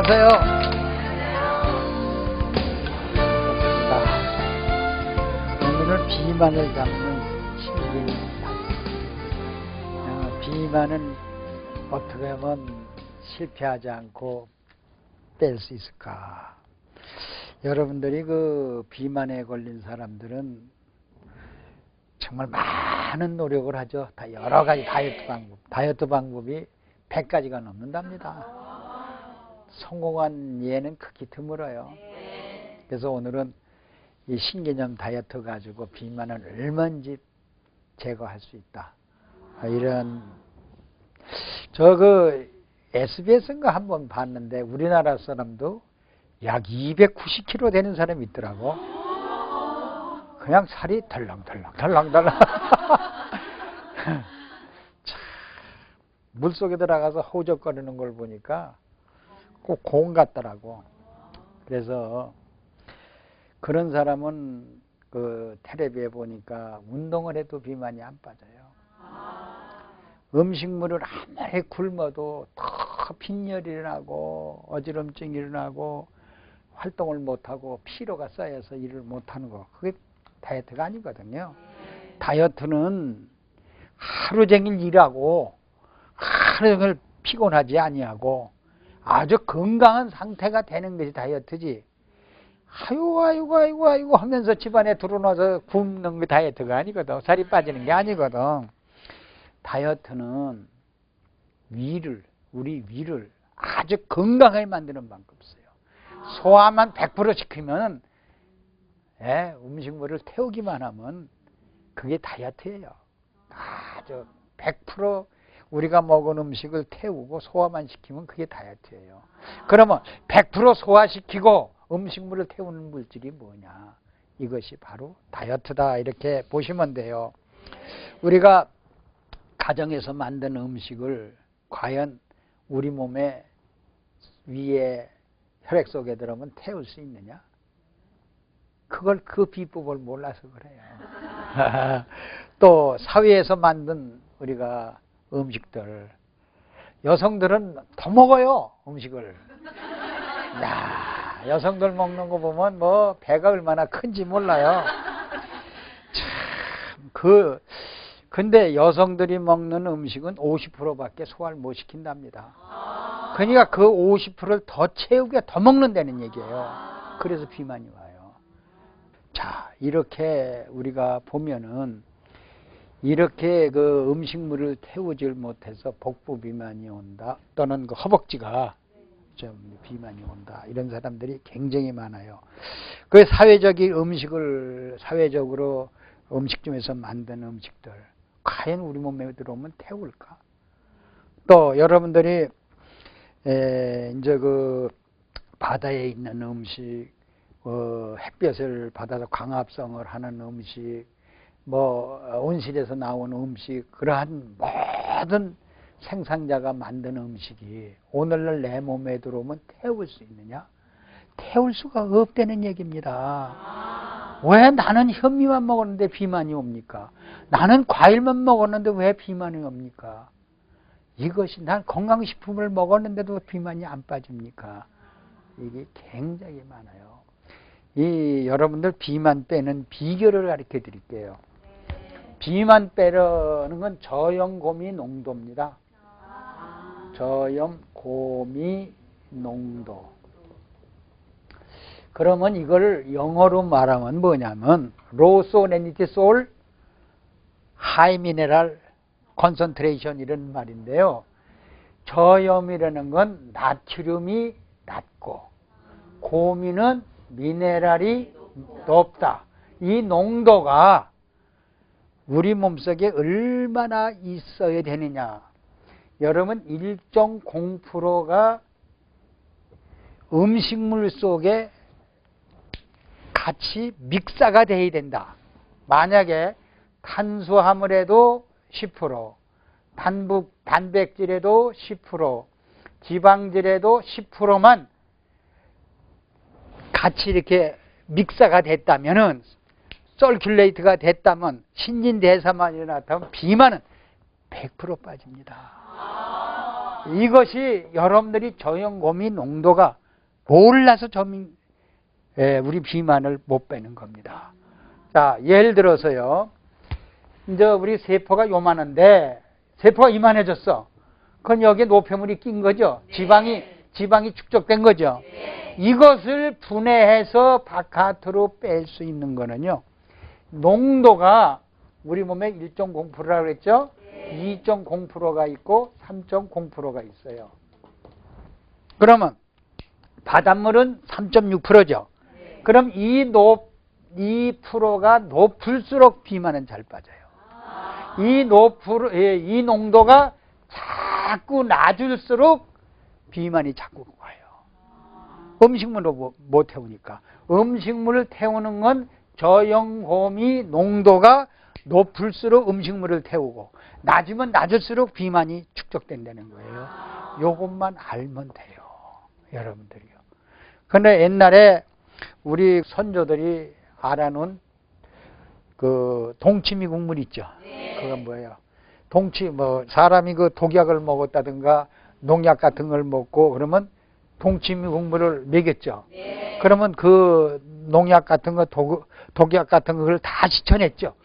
안녕하세요. 오늘은 비만을 잡는 신기입니다. 비만은 어떻게 하면 실패하지 않고 뺄 수 있을까? 여러분들이 그 비만에 걸린 사람들은 정말 많은 노력을 하죠. 다 여러 가지 다이어트 방법이 100가지가 넘는답니다. 성공한 예는 극히 드물어요. 그래서 오늘은 이 신개념 다이어트 가지고 비만을 얼마든지 제거할 수 있다. 이런 SBS인가 한번 봤는데 우리나라 사람도 약 290kg 되는 사람이 있더라고. 그냥 살이 덜렁덜렁. 물속에 들어가서 허우적거리는 걸 보니까 꼭 공 같더라고. 그래서 그런 사람은 그 텔레비에 보니까 운동을 해도 비만이 안 빠져요. 음식물을 아무리 굶어도 더 빈혈이 일어나고 어지럼증이 일어나고 활동을 못하고 피로가 쌓여서 일을 못하는 거, 그게 다이어트가 아니거든요. 다이어트는 하루 종일 일하고 하루 종일 피곤하지 아니하고 아주 건강한 상태가 되는 것이 다이어트지. 아이고 하면서 집안에 들어놔서 굶는 게 다이어트가 아니거든. 살이 빠지는 게 아니거든. 다이어트는 우리 위를 아주 건강하게 만드는 방법이 있어요. 소화만 100% 시키면 음식물을 태우기만 하면 그게 다이어트예요. 아주 100% 우리가 먹은 음식을 태우고 소화만 시키면 그게 다이어트예요. 그러면 100% 소화시키고 음식물을 태우는 물질이 뭐냐? 이것이 바로 다이어트다. 이렇게 보시면 돼요. 우리가 가정에서 만든 음식을 과연 우리 몸에 위에 혈액 속에 들어오면 태울 수 있느냐? 그 비법을 몰라서 그래요. 또 사회에서 만든 우리가 음식들, 여성들은 더 먹어요. 음식을. 야, 여성들 먹는 거 보면 뭐 배가 얼마나 큰지 몰라요. 참, 근데 여성들이 먹는 음식은 50%밖에 소화를 못 시킨답니다. 그러니까 그 50%를 더 채우게 더 먹는다는 얘기예요. 그래서 비만이 와요. 자, 이렇게 우리가 보면은 이렇게 그 음식물을 태우질 못해서 복부 비만이 온다, 또는 그 허벅지가 좀 비만이 온다, 이런 사람들이 굉장히 많아요. 그 사회적으로 음식점에서 만든 음식들 과연 우리 몸에 들어오면 태울까? 또 여러분들이 이제 그 바다에 있는 음식, 햇볕을 받아서 광합성을 하는 음식, 온실에서 나온 음식, 그러한 모든 생산자가 만든 음식이 오늘날 내 몸에 들어오면 태울 수 있느냐? 태울 수가 없다는 얘기입니다. 왜 나는 현미만 먹었는데 비만이 옵니까? 나는 과일만 먹었는데 왜 비만이 옵니까? 이것이 난 건강식품을 먹었는데도 비만이 안 빠집니까? 이게 굉장히 많아요. 여러분들 비만 빼는 비결을 가르쳐 드릴게요. 비만 빼려는 건 저염고미 농도입니다. 저염고미 농도. 그러면 이걸 영어로 말하면 뭐냐면 low salinity salt, high mineral concentration 이런 말인데요. 저염이라는 건 나트륨이 낮고 고미는 미네랄이 높다. 이 농도가 우리 몸속에 얼마나 있어야 되느냐? 여러분 1.0%가 음식물 속에 같이 믹사가 돼야 된다. 만약에 탄수화물에도 10%, 단백질에도 10%, 지방질에도 10%만 같이 이렇게 믹사가 됐다면은, 서큘레이트가 됐다면, 신진대사만 일어났다면 비만은 100% 빠집니다. 이것이 여러분들이 저염고미 농도가 몰라서 우리 비만을 못 빼는 겁니다. 자, 예를 들어서요. 이제 우리 세포가 요만한데 세포가 이만해졌어. 그건 여기에 노폐물이 낀 거죠. 지방이 축적된 거죠. 이것을 분해해서 바깥으로 뺄 수 있는 거는요. 농도가 우리 몸에 1.0%라고 그랬죠. 2.0%가 있고 3.0%가 있어요. 그러면 바닷물은 3.6%죠. 그럼 이 프로가 높을수록 비만은 잘 빠져요. 이 농도가 자꾸 낮을수록 비만이 자꾸 와요. 음식물로 못 태우니까. 음식물을 태우는 건 저염고미 농도가 높을수록 음식물을 태우고 낮으면 낮을수록 비만이 축적된다는 거예요. 요것만 알면 돼요. 여러분들이요. 근데 옛날에 우리 선조들이 알아놓은 그 동치미 국물 있죠. 그건 뭐예요? 사람이 그 독약을 먹었다든가 농약 같은 걸 먹고 그러면 동치미 국물을 먹였죠. 그러면 그 농약 같은 거, 독약 같은 걸 다 씻어냈죠.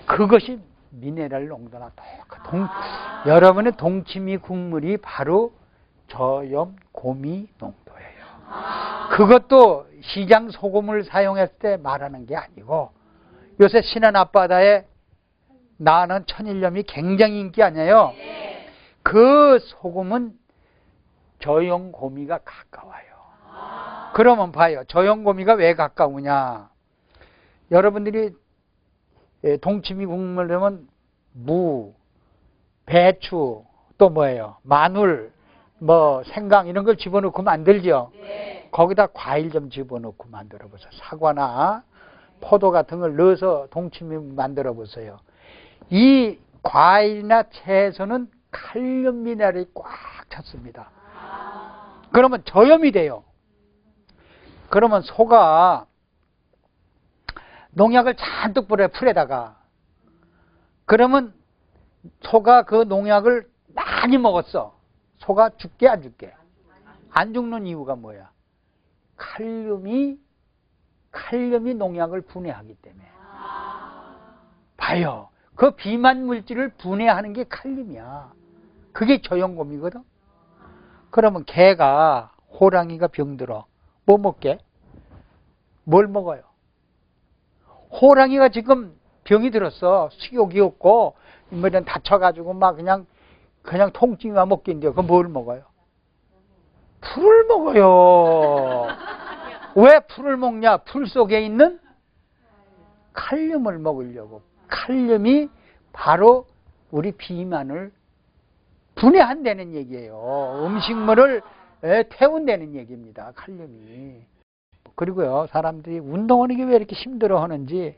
그것이 미네랄 농도나 똑같아. 여러분의 동치미 국물이 바로 저염고미 농도예요. 그것도 시장 소금을 사용했을 때 말하는 게 아니고 요새 신안 앞바다에 나는 천일염이 굉장히 인기 아니에요. 그 소금은 저염고미가 가까워요. 그러면 봐요. 저염고미가 왜 가까우냐. 여러분들이 동치미 국물 넣으면 무, 배추, 또 뭐예요? 마늘, 생강 이런 걸 집어넣고 만들죠. 거기다 과일 좀 집어넣고 만들어 보세요. 사과나 포도 같은 걸 넣어서 동치미 만들어 보세요. 이 과일이나 채소는 칼륨 미네랄이 꽉 찼습니다. 그러면 저염이 돼요. 그러면 소가 농약을 잔뜩 뿌려요. 풀에다가. 그러면 소가 그 농약을 많이 먹었어. 소가 죽게 안 죽게? 안 죽는 이유가 뭐야? 칼륨이 농약을 분해하기 때문에. 봐요. 그 비만 물질을 분해하는 게 칼륨이야. 그게 저염고미거든. 그러면 개가, 호랑이가 병들어. 뭐 먹게? 뭘 먹어요? 호랑이가 지금 병이 들었어. 식욕이 없고, 이런 다쳐가지고 막 그냥 통증이와 먹긴데요. 그럼 뭘 먹어요? 풀을 먹어요. 왜 풀을 먹냐? 풀 속에 있는 칼륨을 먹으려고. 칼륨이 바로 우리 비만을 분해한다는 얘기예요. 음식물을 태운다는 얘기입니다. 칼륨이. 그리고요, 사람들이 운동하는 게 왜 이렇게 힘들어 하는지,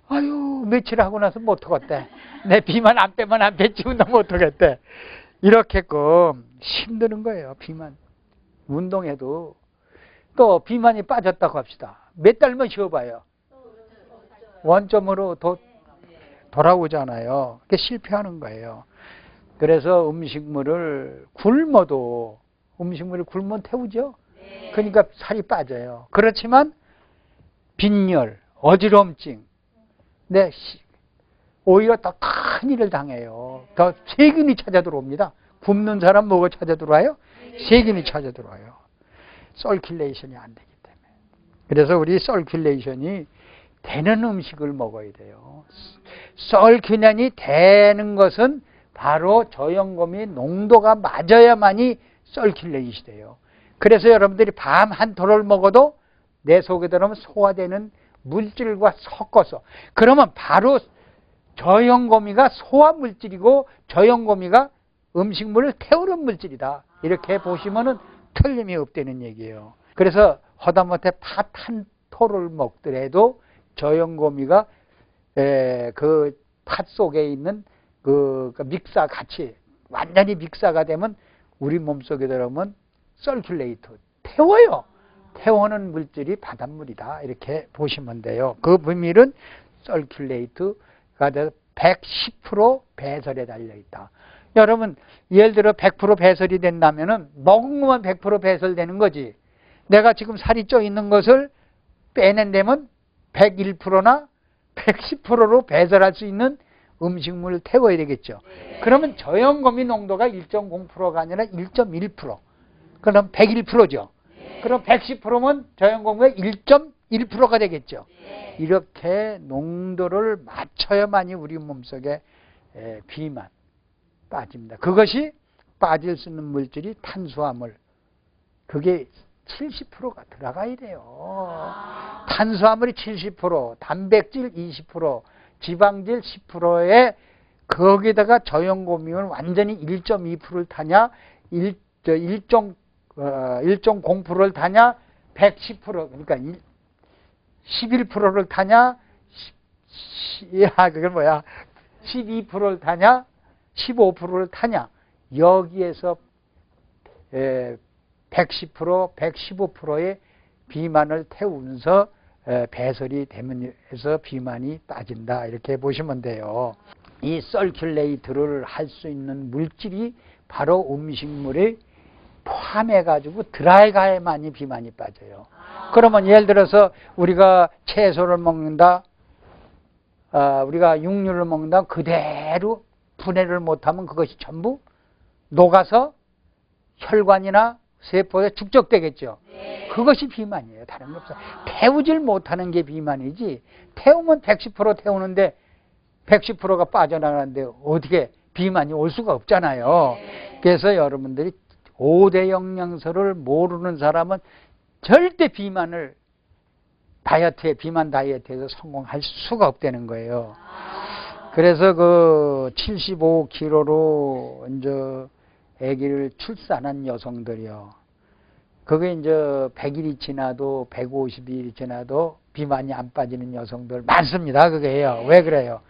아유, 며칠 하고 나서 못하겠대. 내 비만 안 빼면 안 뺐지, 운동 못하겠대. 이렇게끔 힘드는 거예요, 비만. 운동해도. 또 비만이 빠졌다고 합시다. 몇 달만 쉬어봐요. 원점으로 돌아오잖아요. 그게 실패하는 거예요. 그래서 음식물을 굶으면 태우죠. 그러니까 살이 빠져요. 그렇지만 빈혈, 어지럼증, 오히려 더 큰 일을 당해요. 더 세균이 찾아 들어옵니다. 굶는 사람 뭐가 찾아 들어와요? 세균이 찾아 들어와요. 서큘레이션이 안 되기 때문에. 그래서 우리 서큘레이션이 되는 음식을 먹어야 돼요. 서큘레이션이 되는 것은 바로 저염고미 농도가 맞아야만이 서큘레이션이 돼요. 그래서 여러분들이 밤 한 토를 먹어도 내 속에 들어오면 소화되는 물질과 섞어서, 그러면 바로 저염고미가 소화 물질이고 저염고미가 음식물을 태우는 물질이다. 이렇게 보시면은 틀림이 없다는 얘기예요. 그래서 하다못해 팥 한 토를 먹더라도 저염고미가 그 팥 속에 있는 그 믹사 같이 완전히 믹사가 되면 우리 몸속에 들어오면 서큘레이터, 태워요. 태우는 물질이 바닷물이다. 이렇게 보시면 돼요. 그 비밀은 서큘레이트가 돼서 110% 배설에 달려있다. 여러분, 예를 들어 100% 배설이 된다면은 먹은 것만 100% 배설되는 거지. 내가 지금 살이 쪄 있는 것을 빼낸다면 101%나 110%로 배설할 수 있는 음식물을 태워야 되겠죠. 그러면 저염고미 농도가 1.0%가 아니라 1.1%. 그럼 101%죠. 그럼 110%면 저염고미가 1.1%가 되겠죠. 이렇게 농도를 맞춰야만이 우리 몸속에 비만 빠집니다. 그것이 빠질 수 있는 물질이 탄수화물. 그게 70%가 들어가야 돼요. 탄수화물이 70%, 단백질 20%, 지방질 10%에 거기다가 저염고미는 완전히 1.2%를 타냐, 1.0%를 타냐, 110%, 그러니까 11%를 타냐, 그게 뭐야, 12%를 타냐, 15%를 타냐, 여기에서 110%, 115%의 비만을 태우면서 배설이 되면서 비만이 빠진다. 이렇게 보시면 돼요. 이 서큘레이트를 할 수 있는 물질이 바로 음식물에 포함해가지고 들어가야만이 비만이 빠져요. 그러면 예를 들어서 우리가 채소를 먹는다, 우리가 육류를 먹는다, 그대로 분해를 못하면 그것이 전부 녹아서 혈관이나 세포에 축적되겠죠. 그것이 비만이에요. 다른 게 없어요. 태우질 못하는 게 비만이지, 태우면 110% 태우는데 110%가 빠져나가는데 어떻게 비만이 올 수가 없잖아요. 그래서 여러분들이 5대 영양소를 모르는 사람은 절대 비만 다이어트에서 성공할 수가 없다는 거예요. 그래서 그 75kg로 이제 아기를 출산한 여성들이요. 그게 이제 100일이 지나도 150일이 지나도 비만이 안 빠지는 여성들 많습니다. 그게요. 왜 그래요?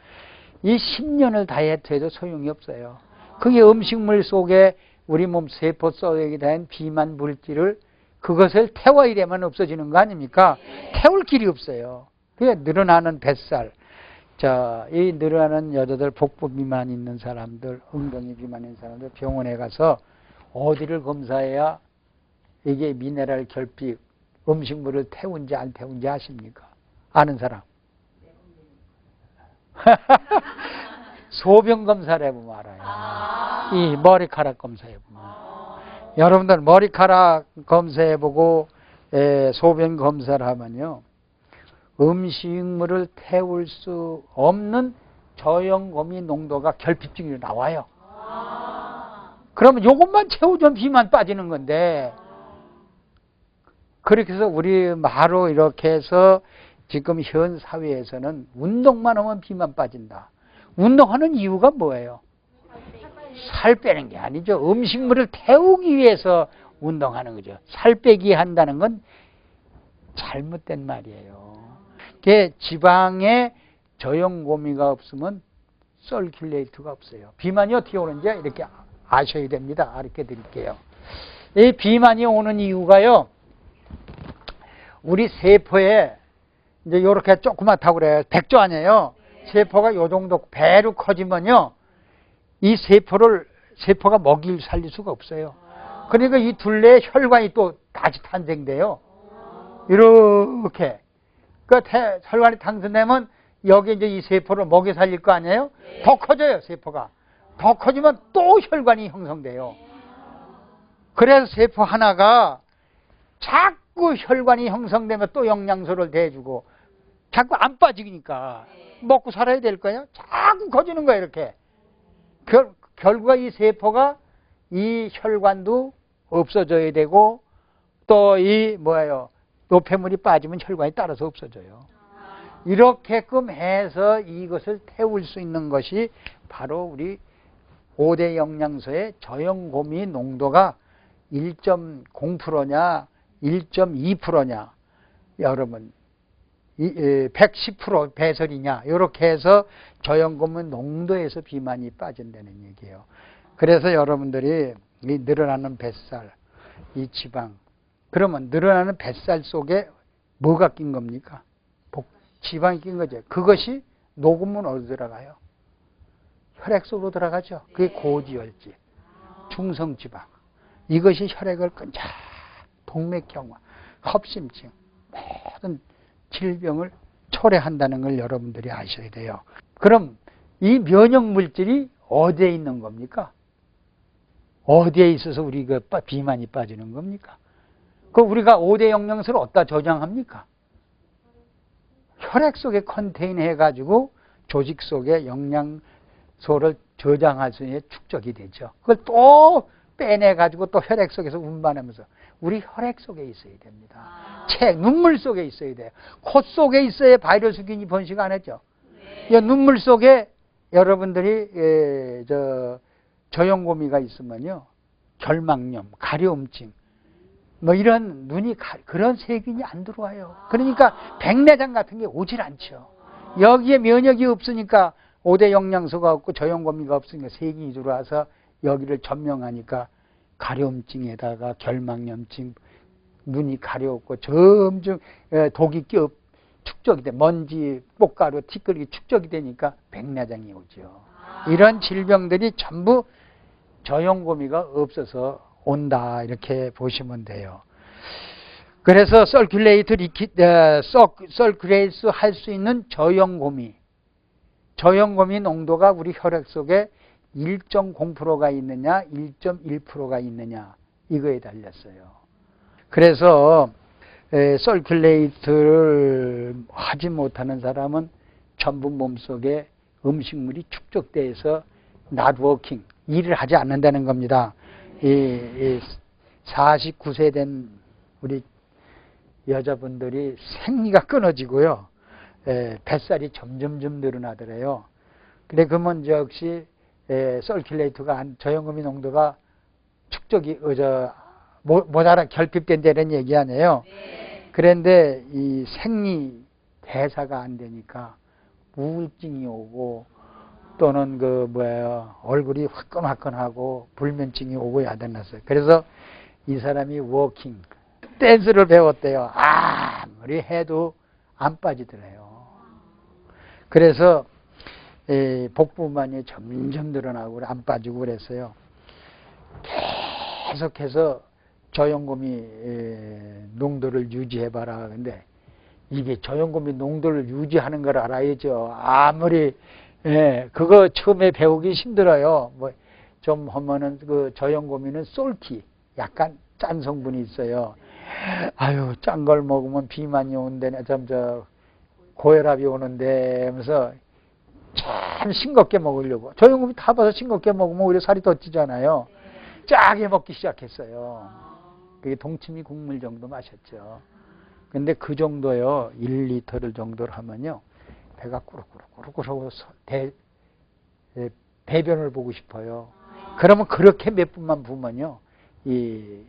이 10년을 다이어트해도 소용이 없어요. 그게 음식물 속에 우리 몸 세포 속에 된 비만 물질을 그것을 태워야 되면 없어지는 거 아닙니까? 태울 길이 없어요. 그게 늘어나는 뱃살. 자, 이 늘어나는 여자들, 복부 비만 있는 사람들, 엉덩이 비만 있는 사람들 병원에 가서 어디를 검사해야 이게 미네랄 결핍, 음식물을 태운지 안 태운지 아십니까? 아는 사람? 소변 검사를 해보면 알아요. 이 머리카락 검사해보면. 여러분들 머리카락 검사해보고 소변 검사를 하면요, 음식물을 태울 수 없는 저염고미 농도가 결핍증이 나와요. 그러면 이것만 채우면 비만 빠지는 건데, 그렇게 해서 우리 마로 이렇게 해서 지금 현 사회에서는 운동만 하면 비만 빠진다. 운동하는 이유가 뭐예요? 살 빼는 게 아니죠. 음식물을 태우기 위해서 운동하는 거죠. 살 빼기 한다는 건 잘못된 말이에요. 그게 지방에 저염고미가 없으면 서큘레이트가 없어요. 비만이 어떻게 오는지 이렇게 아셔야 됩니다. 알려 드릴게요. 이 비만이 오는 이유가요, 우리 세포에 이제 이렇게 조그맣다고 그래요. 백조 아니에요. 세포가 요 정도 배로 커지면요, 이 세포가 먹이를 살릴 수가 없어요. 그러니까 이 둘레에 혈관이 또 다시 탄생돼요. 이렇게. 그러니까 혈관이 탄생되면 여기 이제 이 세포를 먹여 살릴 거 아니에요? 더 커져요, 세포가. 더 커지면 또 혈관이 형성돼요. 그래서 세포 하나가 자꾸 혈관이 형성되면 또 영양소를 대주고 자꾸 안 빠지니까 먹고 살아야 될 거예요. 자꾸 커지는 거예요, 이렇게. 결국 이 세포가 이 혈관도 없어져야 되고, 또 이 노폐물이 빠지면 혈관이 따라서 없어져요. 이렇게끔 해서 이것을 태울 수 있는 것이 바로 우리 5대 영양소의 저염고미 농도가 1.0%냐 1.2%냐 여러분 110% 배설이냐, 이렇게 해서 저염고미 농도에서 비만이 빠진다는 얘기예요. 그래서 여러분들이 이 늘어나는 뱃살, 이 지방, 그러면 늘어나는 뱃살 속에 뭐가 낀 겁니까? 지방이 낀 거죠. 그것이 녹으면 어디 들어가요? 혈액 속으로 들어가죠. 그게 고지혈질, 중성지방. 이것이 혈액을 끈적, 동맥경화, 협심증, 모든 질병을 초래한다는 걸 여러분들이 아셔야 돼요. 그럼 이 면역물질이 어디에 있는 겁니까? 어디에 있어서 우리가 비만이 빠지는 겁니까? 그 우리가 5대 영양소를 어디다 저장합니까? 혈액 속에 컨테인 해가지고 조직 속에 영양소를 저장할 수 있는 축적이 되죠. 그걸 또 빼내가지고 또 혈액 속에서 운반하면서 우리 혈액 속에 있어야 됩니다. 눈물 속에 있어야 돼요. 코 속에 있어야 바이러스균이 번식 안 하죠. 이 눈물 속에 여러분들이 저염고미가 있으면요, 결막염, 가려움증, 뭐 이런 눈이 그런 세균이 안 들어와요. 그러니까 백내장 같은 게 오질 않죠. 여기에 면역이 없으니까 5대 영양소가 없고 저염고미가 없으니까 세균이 들어와서 여기를 점령하니까 가려움증에다가 결막염증, 눈이 가려웠고 점점 독이 축적이 돼. 먼지, 꽃가루, 티끌이 축적이 되니까 백내장이 오죠. 이런 질병들이 전부 저염고미가 없어서 온다, 이렇게 보시면 돼요. 그래서 서큘레이트 할 수 있는 저염고미 농도가 우리 혈액 속에 1.0%가 있느냐 1.1%가 있느냐 이거에 달렸어요. 그래서 서큘레이트를 하지 못하는 사람은 전부 몸속에 음식물이 축적돼서 낫워킹, 일을 하지 않는다는 겁니다. 49세 된 우리 여자분들이 생리가 끊어지고요, 뱃살이 점점점 늘어나더래요. 그래, 그러면 역시 서큘레이트가 저염고미 농도가 축적이 모자라 결핍된다는 얘기 아니에요. 그런데 이 생리 대사가 안 되니까 우울증이 오고 또는 얼굴이 화끈화끈하고 불면증이 오고 야단났어요. 그래서 이 사람이 워킹, 댄스를 배웠대요. 아무리 해도 안 빠지더래요. 그래서 복부만이 점점 늘어나고 안 빠지고 그랬어요. 계속해서 저염고미 농도를 유지해봐라. 근데 이게 저염고미 농도를 유지하는 걸 알아야죠. 아무리 그거 처음에 배우기 힘들어요. 좀 하면은 그 저염고미는 솔티, 약간 짠 성분이 있어요. 아유, 짠 걸 먹으면 비만이 온대, 고혈압이 오는데 하면서 참 싱겁게 먹으려고. 저염고미 다 봐서 싱겁게 먹으면 오히려 살이 더 찌잖아요. 짜게 먹기 시작했어요. 그게 동치미 국물 정도 마셨죠. 근데 그 정도요, 1리터를 정도를 하면요, 배가 꾸룩꾸룩꾸룩꾸룩 배변을 보고 싶어요. 그러면 그렇게 몇 분만 부으면요, 이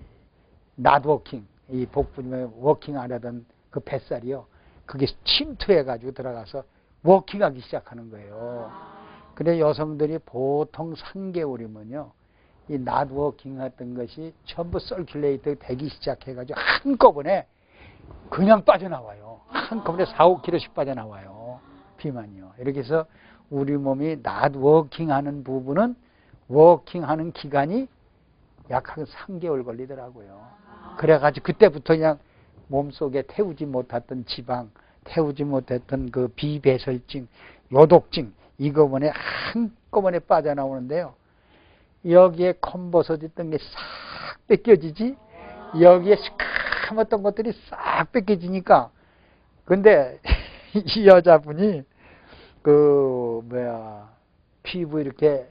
낫워킹, 이 복부에 워킹 안 하던 그 뱃살이요, 그게 침투해가지고 들어가서 워킹하기 시작하는 거예요. 근데 여성들이 보통 3개월이면요, 이 낫워킹 했던 것이 전부 서큘레이트 되기 시작해가지고 한꺼번에 그냥 빠져나와요. 한꺼번에 4-5kg씩 빠져나와요. 비만이요. 이렇게 해서 우리 몸이 낫워킹 하는 부분은 워킹하는 기간이 약 한 3개월 걸리더라고요. 그래가지고 그때부터 그냥 몸속에 태우지 못했던 지방, 태우지 못했던 그 비배설증, 요독증, 이거번에 한꺼번에 빠져나오는데요. 여기에 검버섯있던 게 싹 뺏겨지지, 여기에 시커멓던 것들이 싹 뺏겨지니까. 근데 이 여자분이 피부 이렇게